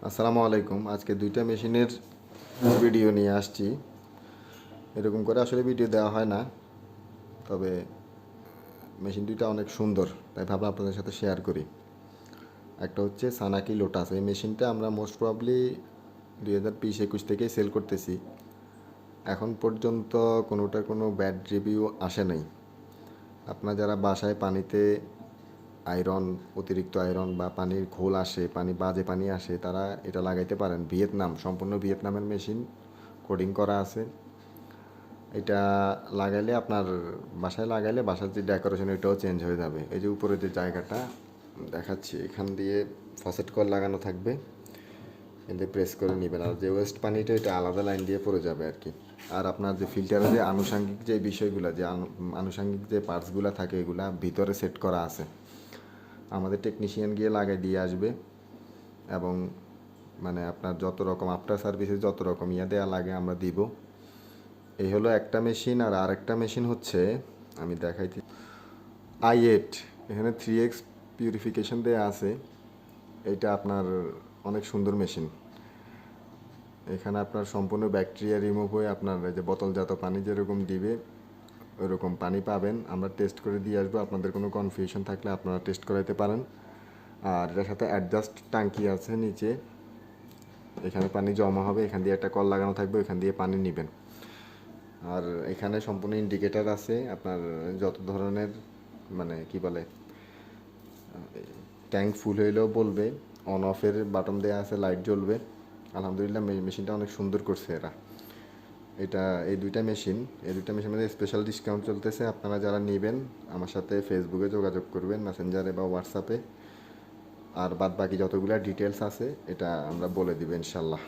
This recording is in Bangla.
আসসালামু আলাইকুম। আজকে দুইটা মেশিনের ভিডিও নিয়ে আসছি। এরকম করে আসলে ভিডিও দেওয়া হয় না, তবে মেশিন দুইটা অনেক সুন্দর, তাই ভাবলাম আপনাদের সাথে শেয়ার করি। একটা হচ্ছে সানাকি লোটাস। এই মেশিনটা আমরা মোস্ট প্রবাবলি 2020-21 থেকেই সেল করতেছি। এখন পর্যন্ত কোনোটার কোনো ব্যাড রিভিউ আসে নাই। আপনার যারা বাসায় পানিতে আয়রন, অতিরিক্ত আয়রন বা পানির ঘোল আসে, বাজে পানি আসে, তারা এটা লাগাইতে পারেন। সম্পূর্ণ ভিয়েতনামের মেশিন, কোডিং করা আছে। এটা লাগাইলে আপনার বাসায় লাগাইলে বাসার যে ডেকোরেশন এটাও চেঞ্জ হয়ে যাবে। এই যে উপরে যে জায়গাটা দেখাচ্ছি, এখান দিয়ে ফসেট কল লাগানো থাকবে, এতে প্রেস করে নেবেন। আর যে ওয়েস্ট পানিটা এটা আলাদা লাইন দিয়ে পড়ে যাবে আর কি। আর আপনার যে ফিল্টারের যে আনুষঙ্গিক যে বিষয়গুলো, যে আনুষঙ্গিক যে পার্টসগুলো থাকে, এগুলা ভিতরে সেট করা আছে। আমাদের টেকনিশিয়ান গিয়ে লাগাই দিয়ে আসবে, এবং মানে আপনার যত রকম আফটার সার্ভিসে যত রকম দেওয়া লাগে আমরা দিব। এই হলো একটা মেশিন। আর আরেকটা মেশিন হচ্ছে, আমি দেখাইছি, i8। এখানে 3x পিউরিফিকেশন দেওয়া আছে। এটা আপনার অনেক সুন্দর মেশিন। এখানে আপনার সম্পূর্ণ ব্যাকটেরিয়া রিমুভ হয়ে আপনার এই যে বোতলজাত পানি যেরকম দিবে ওইরকম পানি পাবেন। আমরা টেস্ট করে দিয়ে আসবো। আপনাদের কোনো কনফিউশন থাকলে আপনারা টেস্ট করাইতে পারেন। আর এটার সাথে অ্যাডজাস্ট ট্যাঙ্কি আছে নিচে, এখানে পানি জমা হবে, এখান দিয়ে একটা কল লাগানো থাকবে, ওইখান দিয়ে পানি নেবেন। আর এখানে সম্পূর্ণ ইন্ডিকেটার আছে আপনার যত ধরনের, মানে কি বলে, ট্যাঙ্ক ফুল হইলেও বলবে, অন অফের বাটন দেওয়া আছে, লাইট জ্বলবে। আলহামদুলিল্লাহ মেশিনটা অনেক সুন্দর করছে এরা। এই দুইটা মেশিন মধ্যে স্পেশাল ডিসকাউন্ট চলতেছে। আপনারা যারা নেবেন আমার সাথে ফেসবুকে যোগাযোগ করবেন, মেসেঞ্জারে বা হোয়াটসঅ্যাপে। আর বাদ বাকি যতগুলো ডিটেলস আছে এটা আমরা বলে দিব ইনশাল্লাহ।